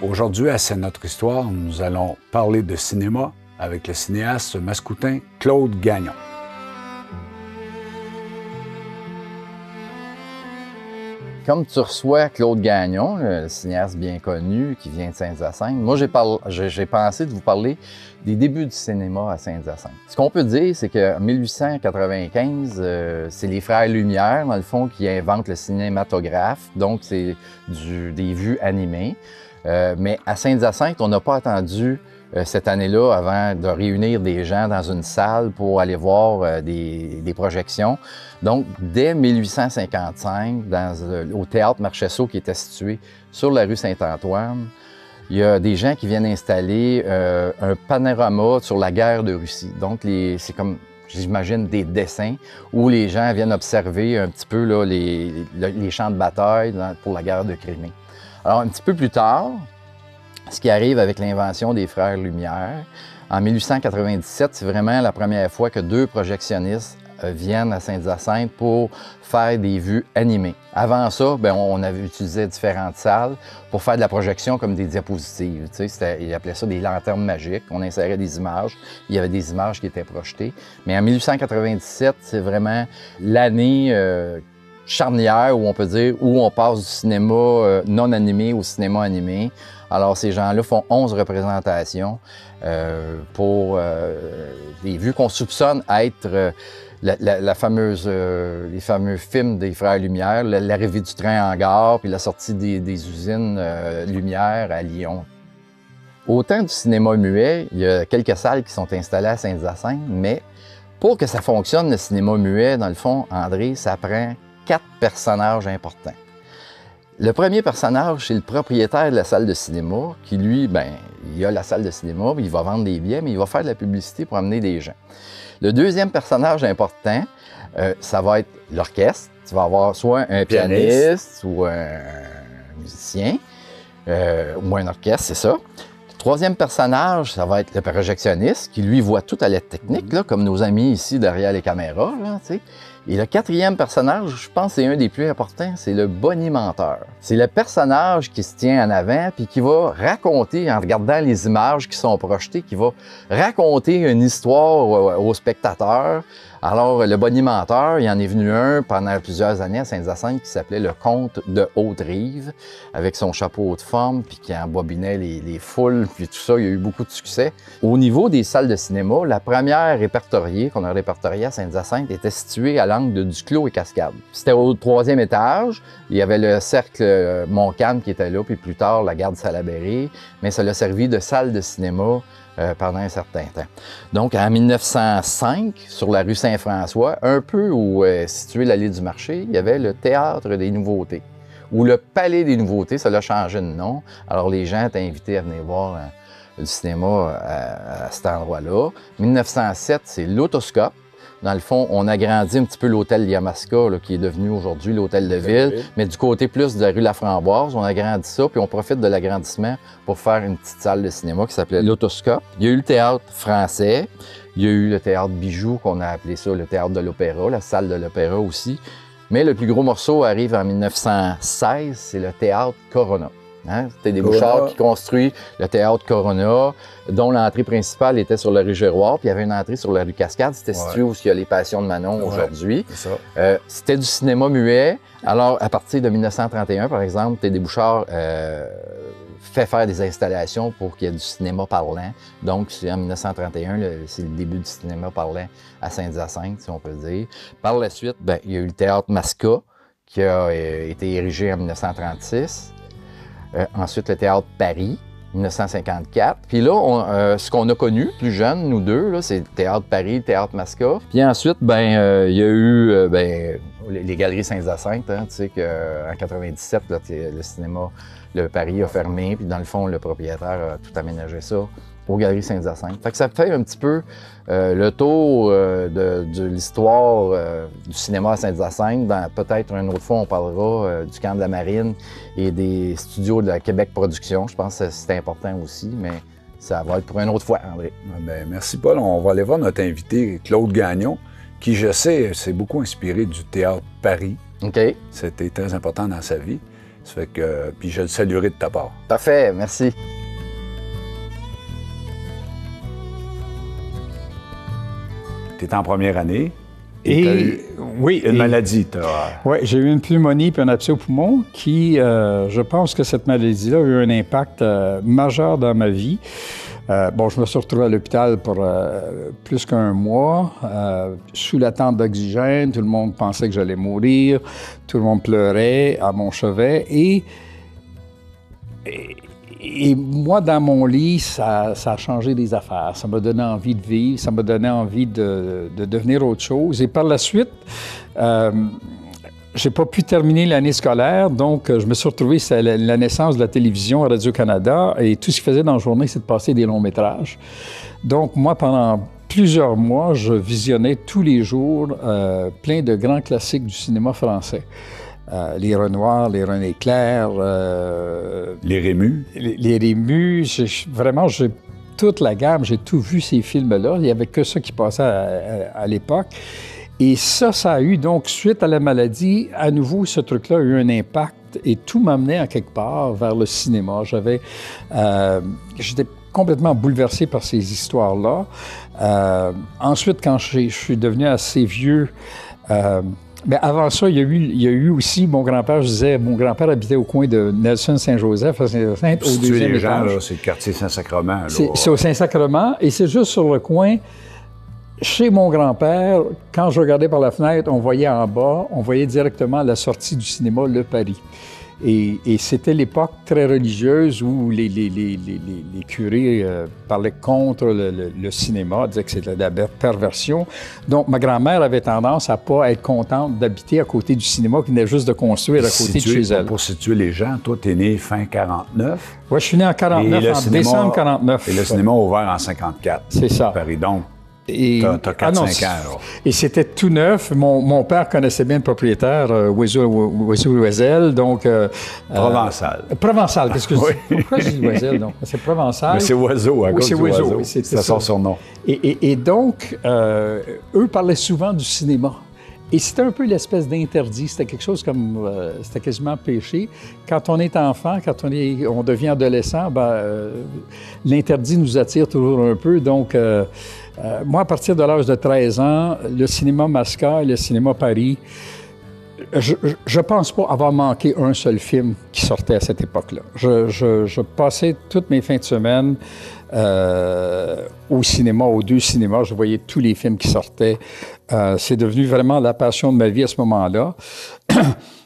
Aujourd'hui, à C'est notre histoire, nous allons parler de cinéma avec le cinéaste mascoutin Claude Gagnon. Comme tu reçois Claude Gagnon, le cinéaste bien connu qui vient de Saint-Hyacinthe, moi j'ai pensé de vous parler des débuts du cinéma à Saint-Hyacinthe. Ce qu'on peut dire, c'est qu'en 1895, c'est les frères Lumière, dans le fond, qui inventent le cinématographe, donc c'est des vues animées. Mais à Saint-Hyacinthe, on n'a pas attendu cette année-là avant de réunir des gens dans une salle pour aller voir des projections. Donc, dès 1855, au Théâtre Marcheseau qui était situé sur la rue Saint-Antoine, il y a des gens qui viennent installer un panorama sur la guerre de Russie. Donc, c'est comme, j'imagine, des dessins où les gens viennent observer un petit peu là, les champs de bataille pour la guerre de Crimée. Alors, un petit peu plus tard, ce qui arrive avec l'invention des frères Lumière, en 1897, c'est vraiment la première fois que deux projectionnistes viennent à Saint-Hyacinthe pour faire des vues animées. Avant ça, on avait utilisé différentes salles pour faire de la projection comme des diapositives. Ils appelaient ça des lanternes magiques. On insérait des images. Il y avait des images qui étaient projetées. Mais en 1897, c'est vraiment l'année charnière où on peut dire où on passe du cinéma non animé au cinéma animé. Alors, ces gens-là font 11 représentations pour des vues qu'on soupçonne être les fameux films des Frères Lumière, l'arrivée du train en gare, puis la sortie des usines Lumière à Lyon. Au temps du cinéma muet, il y a quelques salles qui sont installées à Saint-Hyacinthe, mais pour que ça fonctionne, le cinéma muet, dans le fond, André, ça prend 4 personnages importants. Le premier personnage, c'est le propriétaire de la salle de cinéma qui, lui, il a la salle de cinéma, il va vendre des billets, mais il va faire de la publicité pour amener des gens. Le deuxième personnage important, ça va être l'orchestre. Tu vas avoir soit un pianiste ou un musicien, ou un orchestre, c'est ça. Le troisième personnage, ça va être le projectionniste qui, lui, voit tout à l'aide technique, là, comme nos amis ici derrière les caméras, là, tu sais. Et le quatrième personnage, je pense que c'est un des plus importants, c'est le bonimenteur. C'est le personnage qui se tient en avant puis qui va raconter, en regardant les images qui sont projetées, qui va raconter une histoire aux spectateurs. Alors, le bonimenteur, il y en est venu un pendant plusieurs années à Saint-Hyacinthe qui s'appelait le comte de Haute-Rive, avec son chapeau de forme, puis qui embobinait les foules, puis tout ça, il y a eu beaucoup de succès. Au niveau des salles de cinéma, la première répertoriée qu'on a répertoriée à Saint-Hyacinthe était située à l'angle de Duclos et Cascade. C'était au 3e étage, il y avait le cercle Montcalm qui était là, puis plus tard la garde Salaberry, mais ça l'a servi de salle de cinéma pendant un certain temps. Donc, en 1905, sur la rue Saint-François, un peu où est située l'allée du marché, il y avait le Théâtre des Nouveautés, ou le Palais des Nouveautés, ça l'a changé de nom. Alors, les gens étaient invités à venir voir du cinéma à cet endroit-là. 1907, c'est l'Autoscope. Dans le fond, on agrandit un petit peu l'hôtel Yamaska, là, qui est devenu aujourd'hui l'hôtel de ville, mais du côté plus de la rue Laframboise, on agrandit ça, puis on profite de l'agrandissement pour faire une petite salle de cinéma qui s'appelait l'Autoscope. Il y a eu le théâtre français, il y a eu le théâtre Bijou, qu'on a appelé ça le théâtre de l'opéra, la salle de l'opéra aussi. Mais le plus gros morceau arrive en 1916, c'est le théâtre Corona. Hein? C'était des Bouchard qui construit le théâtre Corona, dont l'entrée principale était sur la rue Giroir, puis il y avait une entrée sur la rue Cascade. C'était situé où il y a les Passions de Manon aujourd'hui. C'était du cinéma muet. Alors, à partir de 1931, par exemple, Tédé Bouchard fait faire des installations pour qu'il y ait du cinéma parlant. Donc, c'est en 1931, c'est le début du cinéma parlant à Saint-Hyacinthe, si on peut dire. Par la suite, il y a eu le théâtre Masca, qui a été érigé en 1936. Ensuite, le Théâtre Paris, 1954. Puis là, ce qu'on a connu, plus jeune, nous deux, là, c'est le Théâtre Paris, le Théâtre Masca. Puis ensuite, il y a eu les Galeries Saint-Hyacinthe. Hein, tu sais qu'en 97, là, le cinéma, le Paris a fermé. Puis dans le fond, le propriétaire a tout aménagé ça aux Galeries Saint-Hyacinthe. Fait que ça fait un petit peu le tour de l'histoire du cinéma à Saint-Hyacinthe. Peut-être une autre fois, on parlera du camp de la Marine et des studios de la Québec Production. Je pense que c'est important aussi, mais ça va être pour une autre fois, André. Bien, merci, Paul. On va aller voir notre invité, Claude Gagnon, qui, je sais, s'est beaucoup inspiré du Théâtre Paris. OK. C'était très important dans sa vie. Ça fait que, puis je le saluerai de ta part. Parfait, merci. Tu es en première année. Et t'as eu oui, une maladie. Oui, j'ai eu une pneumonie puis un abcès au poumon qui, je pense que cette maladie-là a eu un impact majeur dans ma vie. Bon, je me suis retrouvé à l'hôpital pour plus qu'un mois, sous la tente d'oxygène. Tout le monde pensait que j'allais mourir. Tout le monde pleurait à mon chevet. Et moi, dans mon lit, ça a changé des affaires. Ça m'a donné envie de vivre, ça m'a donné envie de devenir autre chose. Et par la suite, j'ai pas pu terminer l'année scolaire, donc je me suis retrouvé, c'est la naissance de la télévision à Radio-Canada, et tout ce qu'il faisait dans la journée, c'est de passer des longs métrages. Donc moi, pendant plusieurs mois, je visionnais tous les jours plein de grands classiques du cinéma français. Les Renoir, les René Clair... les Rémus. Les Rémus, vraiment, j'ai toute la gamme, j'ai tout vu ces films-là. Il n'y avait que ça qui passait à l'époque. Et ça a eu, donc, suite à la maladie, à nouveau, ce truc-là a eu un impact et tout m'amenait à quelque part vers le cinéma. J'étais complètement bouleversé par ces histoires-là. Ensuite, quand je suis devenu assez vieux, mais avant ça, il y a eu aussi, mon grand-père habitait au coin de Nelson-Saint-Joseph, à Saint-Hyacinthe, au deuxième étage. C'est le quartier Saint-Sacrement. C'est au Saint-Sacrement, et c'est juste sur le coin. Chez mon grand-père, quand je regardais par la fenêtre, on voyait en bas, on voyait directement la sortie du cinéma Le Paris. Et c'était l'époque très religieuse où les curés parlaient contre le cinéma, disaient que c'était de la perversion. Donc, ma grand-mère avait tendance à ne pas être contente d'habiter à côté du cinéma qui venait juste de construire à côté de chez elle. Pour situer les gens, toi, tu es né fin 49. Oui, je suis né en 49, en décembre 49. Et le cinéma a ouvert en 54. C'est ça. À Paris, donc. Et, t'as 4-5 ans, alors. Et c'était tout neuf. Mon père connaissait bien le propriétaire, Oiseau-Loisel, donc... Provençal. Provençal, qu'est-ce que je dis? Pourquoi je dis Loisel, donc? C'est Provençal. Mais c'est Oiseau, à cause c'est du Oiseau. Oui, c'est son surnom. Et donc, eux parlaient souvent du cinéma. Et c'était un peu l'espèce d'interdit. C'était quelque chose comme... c'était quasiment péché. Quand on est enfant, quand on devient adolescent, l'interdit nous attire toujours un peu. Donc, moi, à partir de l'âge de 13 ans, le cinéma Masca et le cinéma Paris, je pense pas avoir manqué un seul film qui sortait à cette époque-là. Je passais toutes mes fins de semaine au cinéma, aux deux cinémas. Je voyais tous les films qui sortaient. C'est devenu vraiment la passion de ma vie à ce moment-là.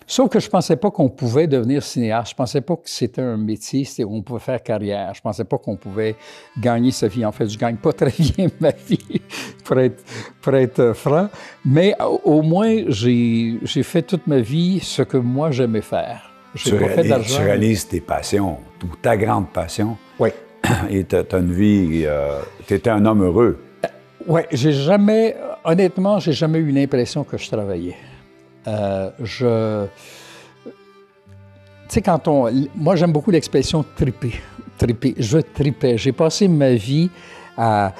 Sauf que je pensais pas qu'on pouvait devenir cinéaste. Je pensais pas que c'était un métier, où on pouvait faire carrière. Je pensais pas qu'on pouvait gagner sa vie. En fait, je gagne pas très bien ma vie, pour être franc. Mais au moins, j'ai fait toute ma vie ce que moi j'aimais faire. Tu réalises tes passions, ou ta grande passion. Oui. Et tu as une vie... tu étais un homme heureux. Oui, honnêtement, j'ai jamais eu l'impression que je travaillais. Tu sais, moi, j'aime beaucoup l'expression triper. Triper. Je tripais. J'ai passé ma vie à...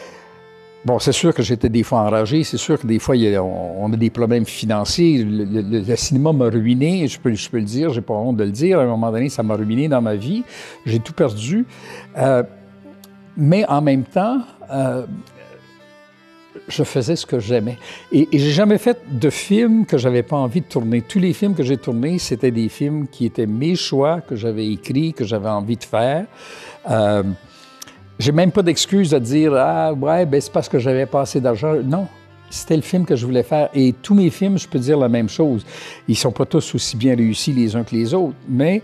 Bon, c'est sûr que j'étais des fois enragé. C'est sûr que des fois, on a des problèmes financiers. Le cinéma m'a ruiné. Je peux le dire. J'ai pas honte de le dire. À un moment donné, ça m'a ruiné dans ma vie. J'ai tout perdu. Mais en même temps... je faisais ce que j'aimais. Et j'ai jamais fait de film que j'avais pas envie de tourner. Tous les films que j'ai tournés, c'était des films qui étaient mes choix, que j'avais écrits, que j'avais envie de faire. J'ai même pas d'excuse de dire « Ah, ouais, ben c'est parce que j'avais pas assez d'argent. » Non, c'était le film que je voulais faire. Et tous mes films, je peux dire la même chose. Ils sont pas tous aussi bien réussis les uns que les autres, mais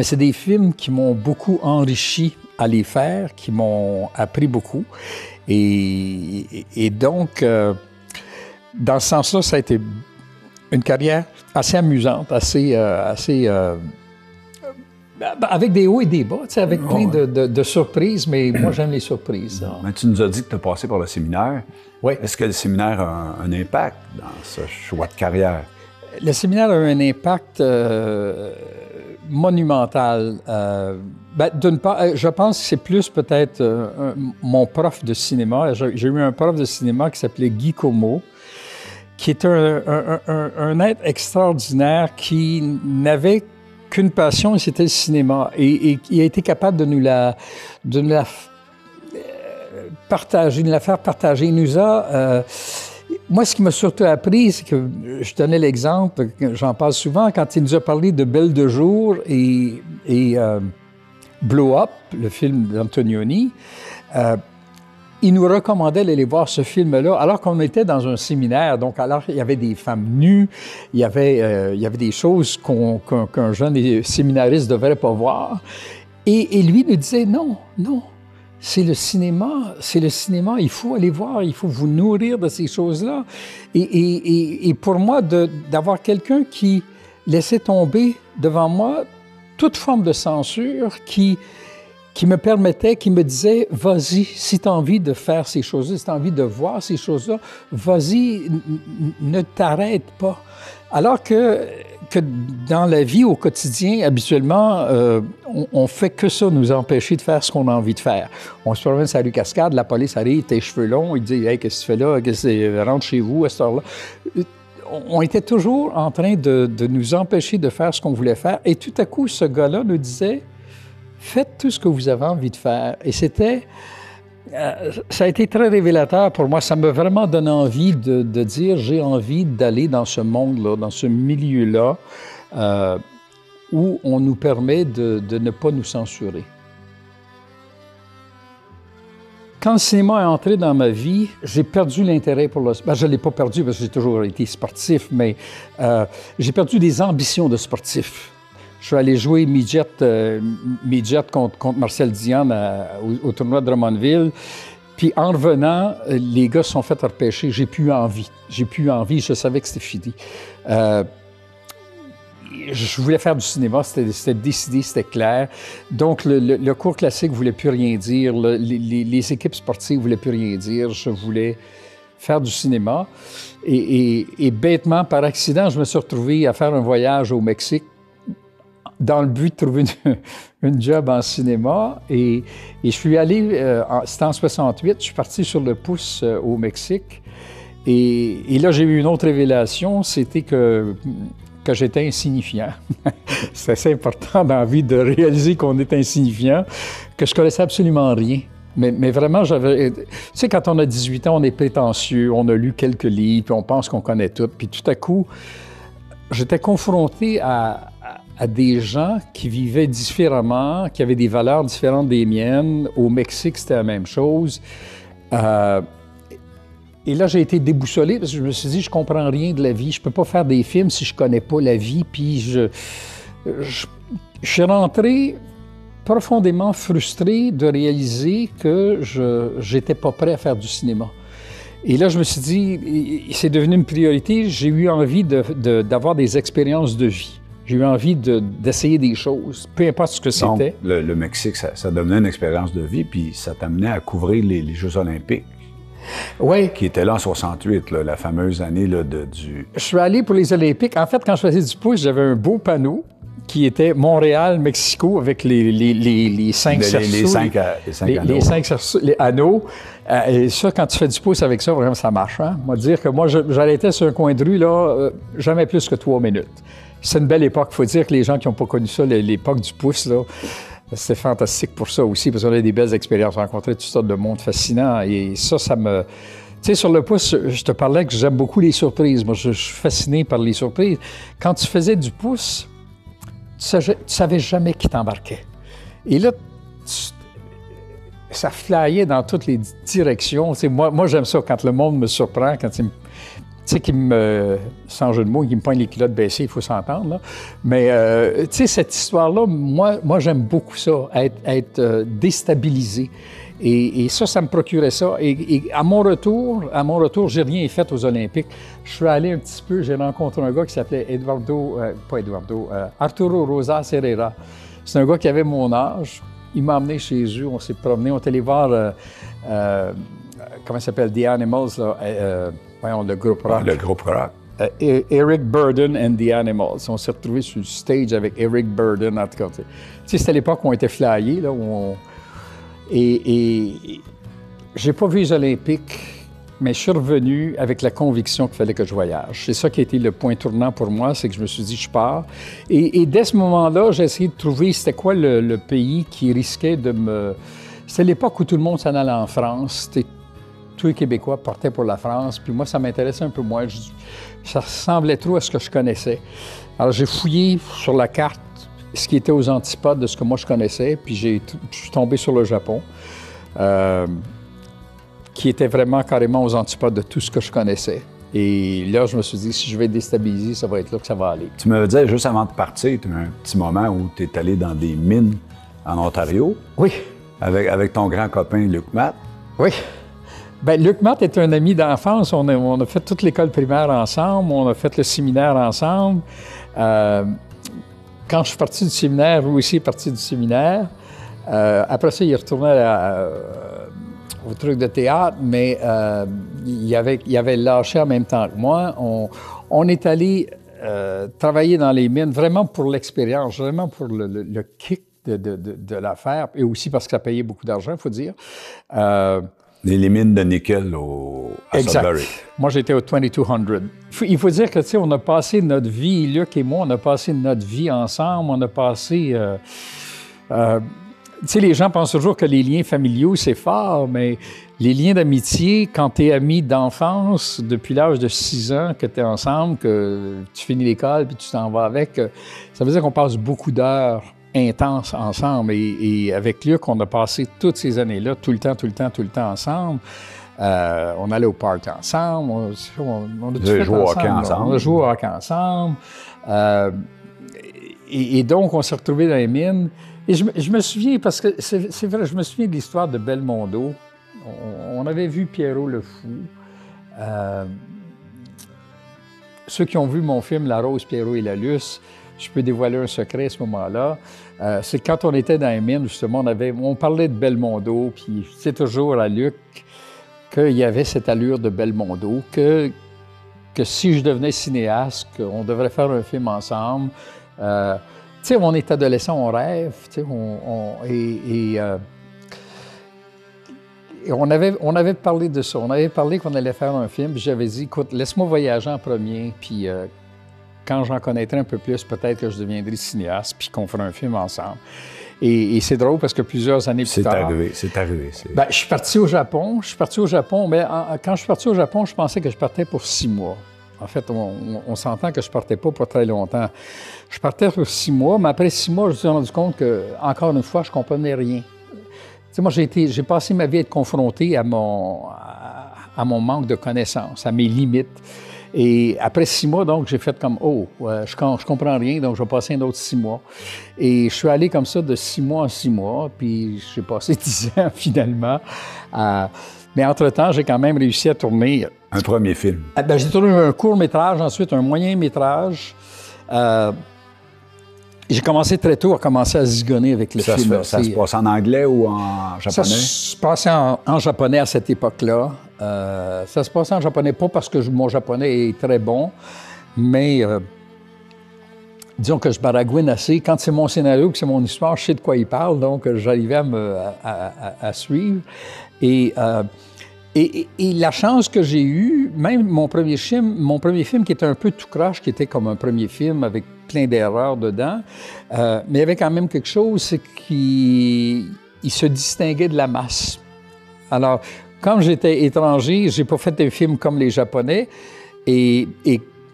c'est des films qui m'ont beaucoup enrichi à les faire, qui m'ont appris beaucoup. Et donc, dans ce sens-là, ça a été une carrière assez amusante, avec des hauts et des bas, avec plein de surprises, mais moi, j'aime les surprises. Mais tu nous as dit que tu as passé par le séminaire. Oui. Est-ce que le séminaire a un impact dans ce choix de carrière? Le séminaire a un impact monumental. D'une part, je pense que c'est plus peut-être mon prof de cinéma. J'ai eu un prof de cinéma qui s'appelait Guy Comeau, qui est un être extraordinaire qui n'avait qu'une passion, et c'était le cinéma. Et il a été capable de nous la partager, de la faire partager. Il nous a... moi, ce qui m'a surtout appris, c'est que, je donnais l'exemple, j'en parle souvent, quand il nous a parlé de Belle de jour et Blow Up, le film d'Antonioni, il nous recommandait d'aller voir ce film-là, alors qu'on était dans un séminaire. Donc, alors, il y avait des femmes nues, il y avait des choses qu'un jeune séminariste ne devrait pas voir. Et lui nous disait, non, c'est le cinéma, il faut aller voir, il faut vous nourrir de ces choses-là. Et pour moi, d'avoir quelqu'un qui laissait tomber devant moi toute forme de censure, qui me permettait, qui me disait, vas-y, si tu as envie de faire ces choses-là, si tu as envie de voir ces choses-là, vas-y, ne t'arrête pas. Alors que dans la vie, au quotidien, habituellement, on fait que ça, nous empêcher de faire ce qu'on a envie de faire. On se promène sur la rue Cascade, la police arrive, tes cheveux longs, il dit « Hey, qu'est-ce que tu fais là? Rentre chez vous à cette heure-là. » On était toujours en train de nous empêcher de faire ce qu'on voulait faire. Et tout à coup, ce gars-là nous disait « Faites tout ce que vous avez envie de faire. » Et c'était... ça a été très révélateur pour moi. Ça m'a vraiment donné envie de dire j'ai envie d'aller dans ce monde-là, dans ce milieu-là, où on nous permet de ne pas nous censurer. Quand le cinéma est entré dans ma vie, j'ai perdu l'intérêt pour le... je ne l'ai pas perdu parce que j'ai toujours été sportif, mais j'ai perdu des ambitions de sportif. Je suis allé jouer midget contre Marcel Diane au tournoi de Drummondville. Puis en revenant, les gars se sont fait repêcher. J'ai plus envie. Je savais que c'était fini. Je voulais faire du cinéma, c'était décidé, c'était clair. Donc le cours classique ne voulait plus rien dire. Les équipes sportives ne voulaient plus rien dire. Je voulais faire du cinéma. Et bêtement, par accident, je me suis retrouvé à faire un voyage au Mexique dans le but de trouver une job en cinéma. Et je suis allé, c'était en 68, je suis parti sur le pouce au Mexique. Et là, j'ai eu une autre révélation, c'était que j'étais insignifiant. C'est assez important dans la vie de réaliser qu'on est insignifiant, que je connaissais absolument rien. Mais vraiment, j'avais... Tu sais, quand on a 18 ans, on est prétentieux, on a lu quelques livres, puis on pense qu'on connaît tout. Puis tout à coup, j'étais confronté à des gens qui vivaient différemment, qui avaient des valeurs différentes des miennes. Au Mexique, c'était la même chose. Et là, j'ai été déboussolé parce que je me suis dit, je comprends rien de la vie. Je peux pas faire des films si je connais pas la vie. Puis je suis rentré profondément frustré de réaliser que j'étais pas prêt à faire du cinéma. Et là, je me suis dit, c'est devenu une priorité. J'ai eu envie d'avoir des expériences de vie. J'ai eu envie d'essayer des choses, peu importe ce que c'était. Donc, le Mexique, ça devenait une expérience de vie, puis ça t'amenait à couvrir les Jeux olympiques. Oui. Qui était là en 68, là, la fameuse année là, du... Je suis allé pour les Olympiques. En fait, quand je faisais du pouce, j'avais un beau panneau qui était Montréal-Mexico avec les 5 cerceaux. Les 5 anneaux. Et ça, quand tu fais du pouce avec ça, vraiment, ça marche. Hein? On va dire que moi, j'arrêtais sur un coin de rue, là, jamais plus que 3 minutes. C'est une belle époque. Il faut dire que les gens qui n'ont pas connu ça, l'époque du pouce, là, c'était fantastique pour ça aussi, parce qu'on a des belles expériences, rencontrer toutes sortes de monde fascinant. Et ça me... Tu sais, sur le pouce, je te parlais que j'aime beaucoup les surprises. Moi, je suis fasciné par les surprises. Quand tu faisais du pouce, tu savais jamais qui t'embarquait. Et là, ça flyait dans toutes les directions. Tu sais, moi, j'aime ça quand le monde me surprend, quand il me... Tu sais, sans jeu de mots, qui me poigne les culottes baissées, il faut s'entendre, là. Mais, tu sais, cette histoire-là, moi j'aime beaucoup ça, être déstabilisé. Et ça me procurait ça. Et à mon retour, j'ai rien fait aux Olympiques. Je suis allé un petit peu, j'ai rencontré un gars qui s'appelait Arturo Rosas Herrera. C'est un gars qui avait mon âge. Il m'a emmené chez eux, on s'est promené, on est allé voir, comment ça s'appelle, The Animals, là, le groupe rock. Le groupe rock. Eric Burdon and the Animals. On s'est retrouvés sur le stage avec Eric Burdon, en tout cas. Tu sais, c'était l'époque où on était flyés, là, où on... Et j'ai pas vu les Olympiques Mais je suis revenu avec la conviction qu'il fallait que je voyage. C'est ça qui a été le point tournant pour moi, c'est que je me suis dit, je pars. Et dès ce moment-là, j'ai essayé de trouver c'était quoi le pays qui risquait de me... C'était l'époque où tout le monde s'en allait en France. Tous les Québécois partaient pour la France, puis moi, ça m'intéressait un peu moins. Ça ressemblait trop à ce que je connaissais. Alors, j'ai fouillé sur la carte ce qui était aux antipodes de ce que moi je connaissais, puis je suis tombé sur le Japon. Qui était vraiment carrément aux antipodes de tout ce que je connaissais. Et là, je me suis dit, si je vais déstabiliser, ça va être là que ça va aller. Tu me disais, juste avant de partir, tu as eu un petit moment où tu es allé dans des mines en Ontario. Oui. Avec ton grand copain Luc Matt. Oui. Bien, Luc Matt est un ami d'enfance. On a fait toute l'école primaire ensemble, on a fait le séminaire ensemble. Quand je suis parti du séminaire, lui aussi est parti du séminaire. Après ça, il est retourné au truc de théâtre, mais il avait lâché en même temps que moi. On est allé travailler dans les mines vraiment pour l'expérience, vraiment pour le kick de l'affaire, et aussi parce que ça payait beaucoup d'argent, il faut dire. Les mines de nickel à Sudbury. Moi, j'étais au 2200. Il faut dire que, tu sais, on a passé notre vie, Luc et moi, on a passé notre vie ensemble, on a passé... tu sais, les gens pensent toujours que les liens familiaux, c'est fort, mais les liens d'amitié, quand tu es ami d'enfance, depuis l'âge de 6 ans que tu es ensemble, que tu finis l'école puis tu t'en vas avec, ça veut dire qu'on passe beaucoup d'heures intenses ensemble. Et avec Luc, on a passé toutes ces années-là, tout le temps ensemble. On allait au parc ensemble, on a joué au hockey ensemble. On a joué au hockey ensemble. Et donc, on s'est retrouvés dans les mines. Et je me souviens, parce que c'est vrai, je me souviens de l'histoire de Belmondo. On avait vu Pierrot le Fou. Ceux qui ont vu mon film La Rose, Pierrot et la Luce, je peux dévoiler un secret à ce moment-là. C'est quand on était dans les mines, justement, on parlait de Belmondo, puis c'est toujours à Luc qu'il y avait cette allure de Belmondo, que si je devenais cinéaste, qu'on devrait faire un film ensemble. Tu sais, on est adolescent, on rêve, tu sais, et on avait parlé de ça. On avait parlé qu'on allait faire un film, puis j'avais dit, écoute, laisse-moi voyager en premier, puis quand j'en connaîtrai un peu plus, peut-être que je deviendrai cinéaste, puis qu'on fera un film ensemble. Et c'est drôle parce que plusieurs années plus tard... C'est arrivé. Ben, je suis parti au Japon, mais quand je suis parti au Japon, je pensais que je partais pour 6 mois. En fait, on s'entend que je ne partais pas pour très longtemps. Je partais pour 6 mois, mais après 6 mois, je me suis rendu compte que, encore une fois, je ne comprenais rien. Tu sais, moi, j'ai passé ma vie à être confronté à mon manque de connaissances, à mes limites. Et après 6 mois, donc, j'ai fait comme, je comprends rien, donc je vais passer un autre 6 mois. Et je suis allé comme ça de 6 mois en 6 mois, puis j'ai passé 10 ans, finalement. Mais entre-temps, j'ai quand même réussi à tourner... Un premier film. J'ai tourné un court-métrage, ensuite un moyen-métrage. J'ai commencé très tôt à zigonner avec le film. Ça se passe en anglais ou en japonais? Ça se passait en japonais à cette époque-là. Ça se passait en japonais, pas parce que mon japonais est très bon, mais disons que je baragouine assez. Quand c'est mon scénario, que c'est mon histoire, je sais de quoi il parle, donc j'arrivais à suivre. Et la chance que j'ai eue, même mon premier film qui était un peu tout croche, qui était comme un premier film avec plein d'erreurs dedans, mais il y avait quand même quelque chose, c'est qu'il se distinguait de la masse. Alors, comme j'étais étranger, j'ai pas fait un film comme les Japonais, et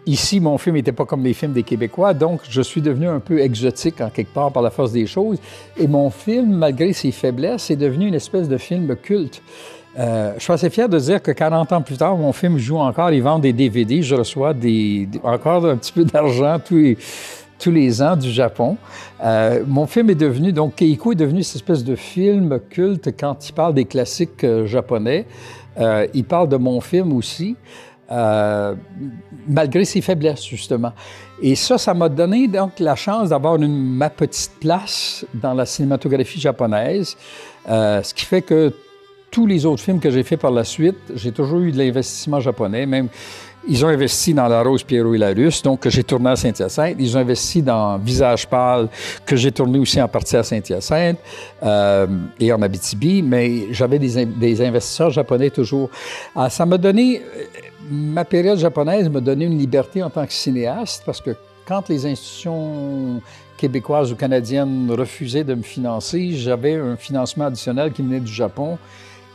ici, mon film n'était pas comme les films des Québécois, donc je suis devenu un peu exotique en quelque part par la force des choses, et mon film, malgré ses faiblesses, est devenu une espèce de film culte. Je suis assez fier de dire que 40 ans plus tard, mon film joue encore, ils vendent des DVD, je reçois encore un petit peu d'argent tous les ans du Japon. Mon film est devenu, donc Keiko est devenu cette espèce de film culte quand il parle des classiques japonais. Il parle de mon film aussi, malgré ses faiblesses, justement. Et ça m'a donné donc la chance d'avoir ma petite place dans la cinématographie japonaise, ce qui fait que tous les autres films que j'ai faits par la suite, j'ai toujours eu de l'investissement japonais. Même Ils ont investi dans La Rose, Pierrot et la Russe, donc que j'ai tourné à Saint-Hyacinthe. Ils ont investi dans Visage pâle, que j'ai tourné aussi en partie à Saint-Hyacinthe et en Abitibi, mais j'avais des investisseurs japonais toujours. Alors, ça m'a donné, ma période japonaise m'a donné une liberté en tant que cinéaste, parce que quand les institutions québécoises ou canadiennes refusaient de me financer, j'avais un financement additionnel qui venait du Japon,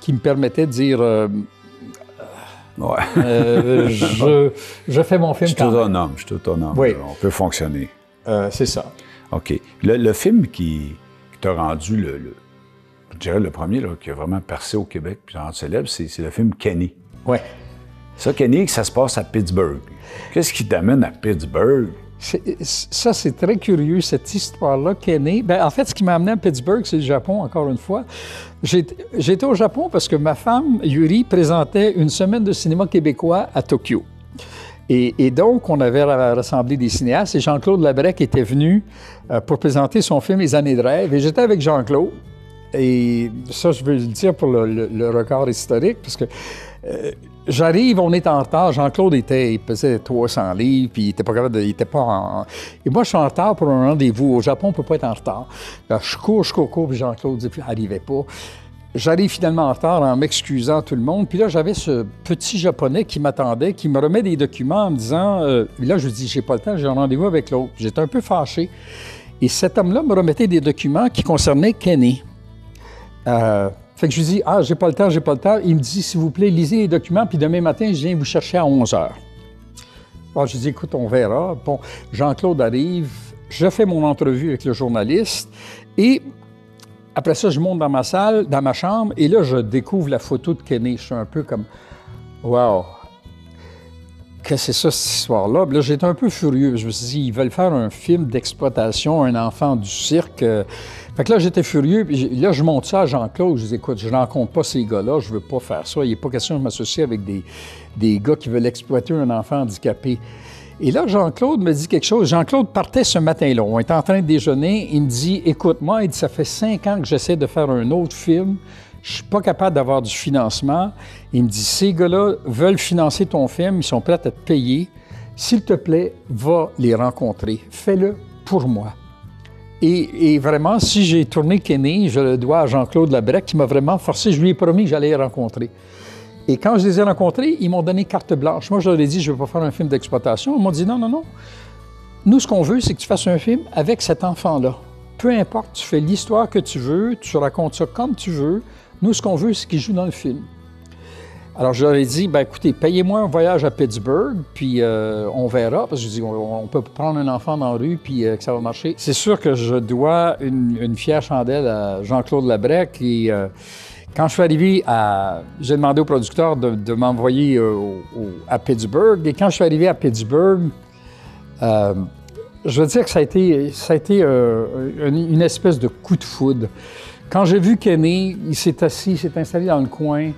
qui me permettait de dire... je fais mon film. Je suis autonome. Oui. On peut fonctionner. C'est ça. OK. Le film qui t'a rendu, je dirais le premier là, qui a vraiment percé au Québec puis rendu célèbre, c'est le film Kenny. Oui. Ça, Kenny, ça se passe à Pittsburgh. Qu'est-ce qui t'amène à Pittsburgh? Ça, c'est très curieux, cette histoire-là, Kenny. Ben, en fait, ce qui m'a amené à Pittsburgh, c'est le Japon, encore une fois. J'étais au Japon parce que ma femme, Yuri, présentait une semaine de cinéma québécois à Tokyo. Et donc, on avait rassemblé des cinéastes et Jean-Claude Labrec était venu pour présenter son film Les années de rêve. Et j'étais avec Jean-Claude. Et ça, je veux le dire pour le record historique, parce que j'arrive, on est en retard. Jean-Claude il pesait 300 livres, puis il était pas capable il était pas en... Et moi, je suis en retard pour un rendez-vous. Au Japon, on peut pas être en retard. Alors, je cours, puis Jean-Claude n'arrivait pas. J'arrive finalement en retard en m'excusant tout le monde. Puis là, j'avais ce petit Japonais qui m'attendait, qui me remet des documents en me disant... là, je lui dis, j'ai pas le temps, j'ai un rendez-vous avec l'autre. J'étais un peu fâché. Et cet homme-là me remettait des documents qui concernaient Kenny. Fait que je lui dis, j'ai pas le temps. Il me dit, s'il vous plaît, lisez les documents, puis demain matin, je viens vous chercher à 11 h. Alors, je dis, écoute, on verra. Bon, Jean-Claude arrive, je fais mon entrevue avec le journaliste, et après ça, je monte dans ma salle, dans ma chambre, et là, je découvre la photo de Kenny. Je suis un peu comme, wow, qu'est-ce que c'est ça, cette histoire-là? Puis là, j'étais un peu furieux. Je me suis dit, ils veulent faire un film d'exploitation, un enfant du cirque. Fait que là, j'étais furieux. Puis là, je monte ça à Jean-Claude. Je dis, écoute, je ne rencontre pas ces gars-là. Je veux pas faire ça. Il n'est pas question de m'associer avec des gars qui veulent exploiter un enfant handicapé. Et là, Jean-Claude me dit quelque chose. Jean-Claude partait ce matin-là. On était en train de déjeuner. Il me dit, écoute, moi, il dit, ça fait 5 ans que j'essaie de faire un autre film. Je suis pas capable d'avoir du financement. Il me dit, ces gars-là veulent financer ton film. Ils sont prêts à te payer. S'il te plaît, va les rencontrer. Fais-le pour moi. Et vraiment, si j'ai tourné Kenny, je le dois à Jean-Claude Labrec qui m'a vraiment forcé. Je lui ai promis que j'allais les rencontrer. Et quand je les ai rencontrés, ils m'ont donné carte blanche. Moi, je leur ai dit, je ne veux pas faire un film d'exploitation. Ils m'ont dit, non, non, non. Nous, ce qu'on veut, c'est que tu fasses un film avec cet enfant-là. Peu importe, tu fais l'histoire que tu veux, tu racontes ça comme tu veux. Nous, ce qu'on veut, c'est qu'il joue dans le film. Alors, je leur ai dit, bien, écoutez, payez-moi un voyage à Pittsburgh, puis on verra, parce que je dis, on peut prendre un enfant dans la rue, puis que ça va marcher. C'est sûr que je dois une fière chandelle à Jean-Claude Labrec, et quand je suis arrivé j'ai demandé au producteur de m'envoyer à Pittsburgh, et quand je suis arrivé à Pittsburgh, je veux dire que ça a été une espèce de coup de foudre. Quand j'ai vu Kenny, il s'est assis, il s'est installé dans le coin,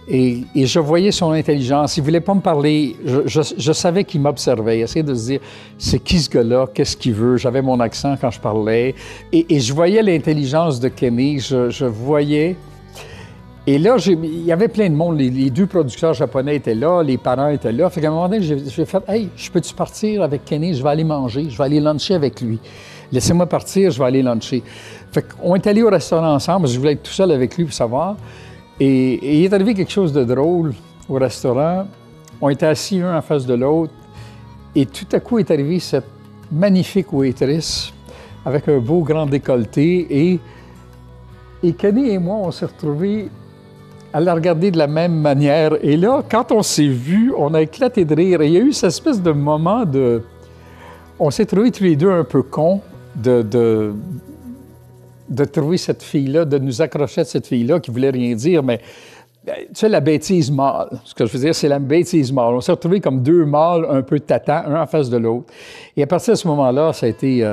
et je voyais son intelligence. Il ne voulait pas me parler. Je savais qu'il m'observait. Il essayait de se dire, c'est qui ce gars-là? Qu'est-ce qu'il veut? J'avais mon accent quand je parlais. Et je voyais l'intelligence de Kenny. Je voyais... Et là, il y avait plein de monde. Les 2 producteurs japonais étaient là, les parents étaient là. Fait qu'à un moment donné, j'ai fait, « Hey, je peux-tu partir avec Kenny? Je vais aller manger. Je vais aller luncher avec lui. Laissez-moi partir, je vais aller luncher. » Fait qu'on est allé au restaurant ensemble. Je voulais être tout seul avec lui pour savoir. Et il est arrivé quelque chose de drôle au restaurant. On était assis un en face de l'autre. Et tout à coup est arrivée cette magnifique waitress avec un beau grand décolleté. Et Kenny et moi, on s'est retrouvés à la regarder de la même manière. Et là, quand on s'est vus, on a éclaté de rire. Et il y a eu cette espèce de moment de... On s'est trouvés tous les deux un peu cons de trouver cette fille-là, de nous accrocher à cette fille-là qui voulait rien dire, mais tu sais, la bêtise mâle. Ce que je veux dire, c'est la bêtise mâle. On s'est retrouvés comme 2 mâles un peu tatans, un en face de l'autre. Et à partir de ce moment-là, ça a été...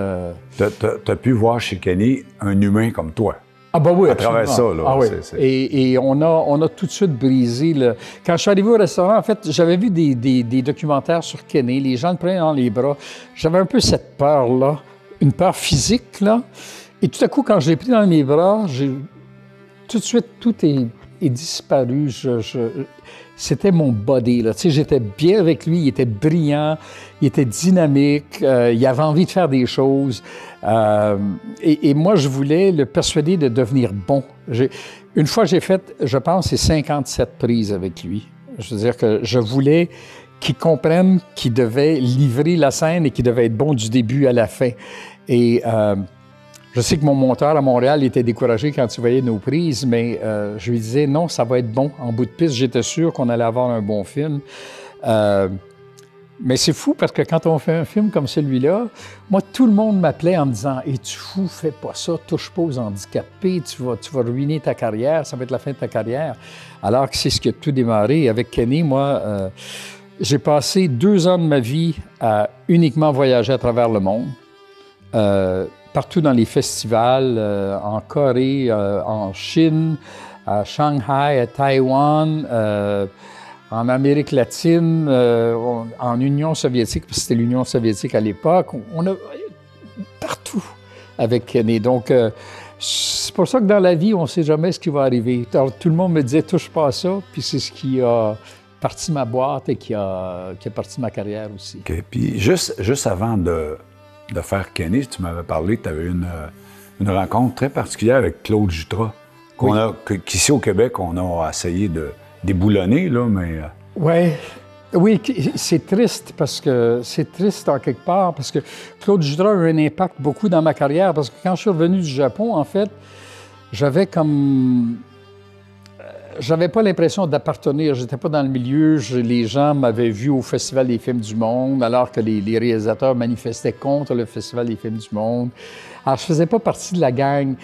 T'as pu voir chez Kenny un humain comme toi. Ah ben oui, à travers ça, là. Ah oui. Et on a tout de suite brisé le... Quand je suis arrivé au restaurant, en fait, j'avais vu des documentaires sur Kenny. Les gens le prenaient dans les bras. J'avais un peu cette peur-là, une peur physique, là. Et tout à coup, quand je l'ai pris dans mes bras, tout de suite, tout est est disparu. C'était mon body, là. Tu sais, j'étais bien avec lui, il était brillant, il était dynamique, il avait envie de faire des choses. Et moi, je voulais le persuader de devenir bon. Une fois, j'ai fait, je pense, c'est 57 prises avec lui. Je veux dire que je voulais qu'il comprenne qu'il devait livrer la scène et qu'il devait être bon du début à la fin. Et je sais que mon monteur à Montréal était découragé quand il voyait nos prises, mais je lui disais non, ça va être bon. En bout de piste, j'étais sûr qu'on allait avoir un bon film. Mais c'est fou parce que quand on fait un film comme celui-là, moi, tout le monde m'appelait en me disant « Es-tu fou? Fais pas ça, touche pas aux handicapés, tu vas ruiner ta carrière, ça va être la fin de ta carrière. » Alors que c'est ce qui a tout démarré. Avec Kenny, moi, j'ai passé 2 ans de ma vie à uniquement voyager à travers le monde. Partout dans les festivals, en Corée, en Chine, à Shanghai, à Taïwan, en Amérique latine, en Union soviétique, parce que c'était l'Union soviétique à l'époque. On a partout avec Kenny. Donc, c'est pour ça que dans la vie, on ne sait jamais ce qui va arriver. Alors, tout le monde me disait « touche pas à ça », puis c'est ce qui a parti ma boîte et qui a parti ma carrière aussi. OK. Puis juste avant de faire Kenny, tu m'avais parlé que tu avais eu une rencontre très particulière avec Claude Jutras, qu'ici au Québec, on a essayé de déboulonner, là, mais... Oui, c'est triste parce que c'est triste en quelque part parce que Claude Jutras a eu un impact beaucoup dans ma carrière parce que quand je suis revenu du Japon, en fait, j'avais pas l'impression d'appartenir. J'étais pas dans le milieu. Les gens m'avaient vu au Festival des films du monde, alors que les réalisateurs manifestaient contre le Festival des films du monde. Alors, je faisais pas partie de la gang.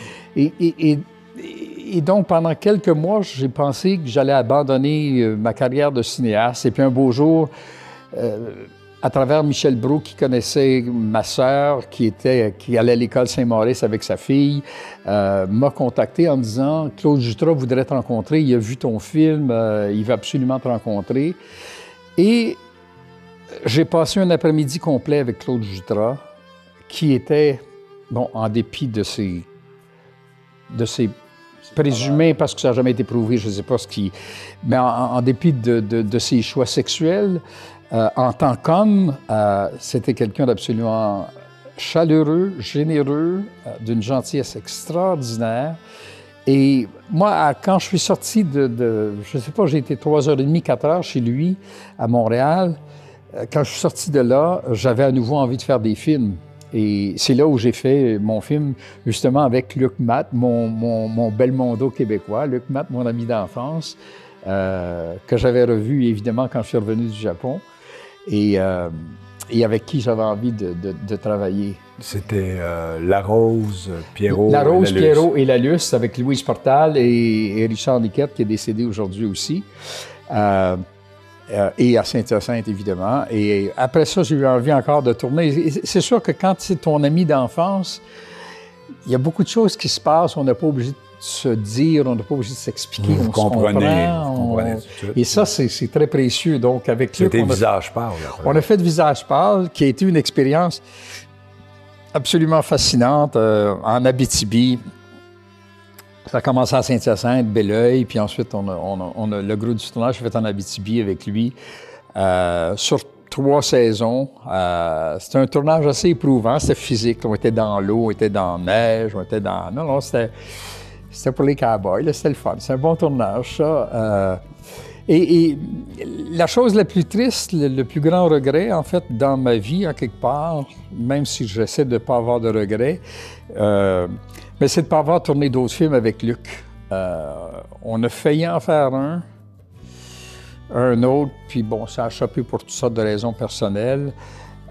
Et donc, pendant quelques mois, j'ai pensé que j'allais abandonner ma carrière de cinéaste. Et puis un beau jour, à travers Michel Brault, qui connaissait ma sœur, qui allait à l'école Saint-Maurice avec sa fille, m'a contacté en me disant « Claude Jutras voudrait te rencontrer, il a vu ton film, il veut absolument te rencontrer. » Et j'ai passé un après-midi complet avec Claude Jutras, qui était, bon, en dépit de ses présumés, parce que ça n'a jamais été prouvé, je ne sais pas ce qui... Mais en dépit de ses choix sexuels, en tant qu'homme, c'était quelqu'un d'absolument chaleureux, généreux, d'une gentillesse extraordinaire. Et moi, quand je suis sorti je ne sais pas, j'ai été 3h30, 4h chez lui, à Montréal. Quand je suis sorti de là, j'avais à nouveau envie de faire des films. Et c'est là où j'ai fait mon film, justement, avec Luc Matt, mon Belmondo québécois. Luc Matt, mon ami d'enfance, que j'avais revu, évidemment, quand je suis revenu du Japon, et avec qui j'avais envie de travailler. C'était Larose, Pierrot... Larose, Pierrot et Lalus, avec Louise Portal et Richard Niquette, qui est décédé aujourd'hui aussi. Et à Saint-Hyacinthe, évidemment. Et après ça, j'ai eu envie encore de tourner. Et c'est sûr que quand c'est ton ami d'enfance, il y a beaucoup de choses qui se passent. On n'est pas obligé de se dire, on n'est pas obligé de s'expliquer. Vous comprenez tout de suite. Et ça, c'est très précieux. Donc, avec Luc, c'était Visage pâle. On a fait de Visage pâle, qui a été une expérience absolument fascinante en Abitibi. Ça a commencé à Saint-Hyacinthe, Belleuil, puis ensuite, on a le gros du tournage fait en Abitibi avec lui sur 3 saisons. C'était un tournage assez éprouvant, c'était physique. On était dans l'eau, on était dans la neige, on était dans... Non, c'était pour les cowboys, c'était le fun. C'est un bon tournage, ça. Et la chose la plus triste, le plus grand regret, en fait, dans ma vie, en quelque part, même si j'essaie de ne pas avoir de regrets, mais c'est de ne pas avoir tourné d'autres films avec Luc. On a failli en faire un autre, puis bon, ça a chopé pour toutes sortes de raisons personnelles.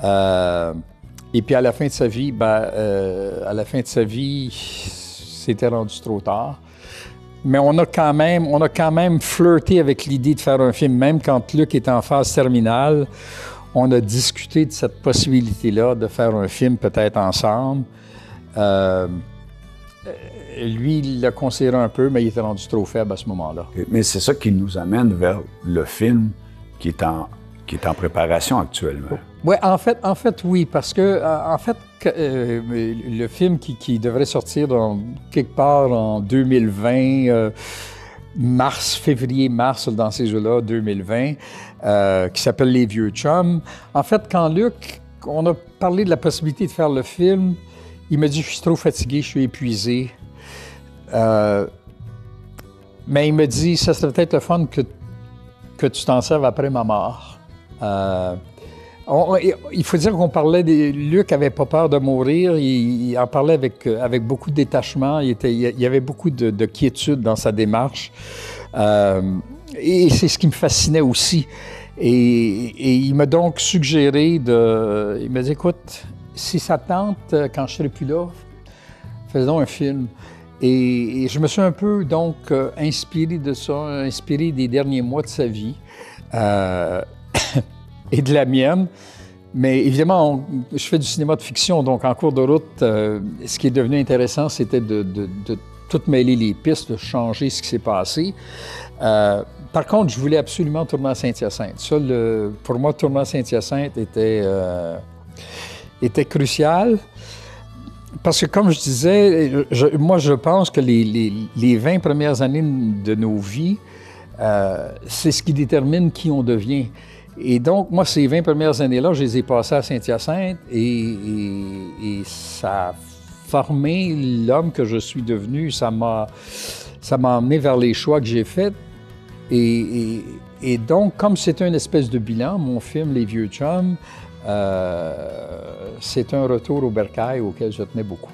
Et puis à la fin de sa vie, c'était rendu trop tard. Mais on a quand même flirté avec l'idée de faire un film, même quand Luc était en phase terminale. On a discuté de cette possibilité-là de faire un film peut-être ensemble. Lui, il l'a considéré un peu, mais il était rendu trop faible à ce moment-là. Mais c'est ça qui nous amène vers le film qui est en préparation actuellement. Oui, en fait, oui, parce que, le film qui devrait sortir quelque part en 2020, février-mars, dans ces jours-là, 2020, qui s'appelle Les Vieux Chums. En fait, quand Luc, on a parlé de la possibilité de faire le film, il m'a dit « Je suis trop fatigué, je suis épuisé. » Mais il me dit « Ça serait peut-être le fun que tu t'en serves après ma mort. » Il faut dire qu'on parlait, Luc n'avait pas peur de mourir, il en parlait avec beaucoup de détachement, il y avait beaucoup de quiétude dans sa démarche. Et c'est ce qui me fascinait aussi. Et il m'a donc suggéré il m'a dit, écoute, si ça te tente, quand je serai plus là, faisons un film. Et je me suis un peu donc inspiré de ça, inspiré des derniers mois de sa vie. Et de la mienne. Mais évidemment, je fais du cinéma de fiction, donc en cours de route, ce qui est devenu intéressant, c'était de tout mêler les pistes, de changer ce qui s'est passé. Par contre, je voulais absolument tourner à Saint-Hyacinthe. Ça, pour moi, tourner à Saint-Hyacinthe était crucial. Parce que, comme je disais, moi, je pense que les 20 premières années de nos vies, c'est ce qui détermine qui on devient. Et donc, moi, ces 20 premières années-là, je les ai passées à Saint-Hyacinthe et ça a formé l'homme que je suis devenu. Ça m'a emmené vers les choix que j'ai faits. Et donc, comme c'est une espèce de bilan, mon film Les Vieux Chums, c'est un retour au bercail auquel je tenais beaucoup.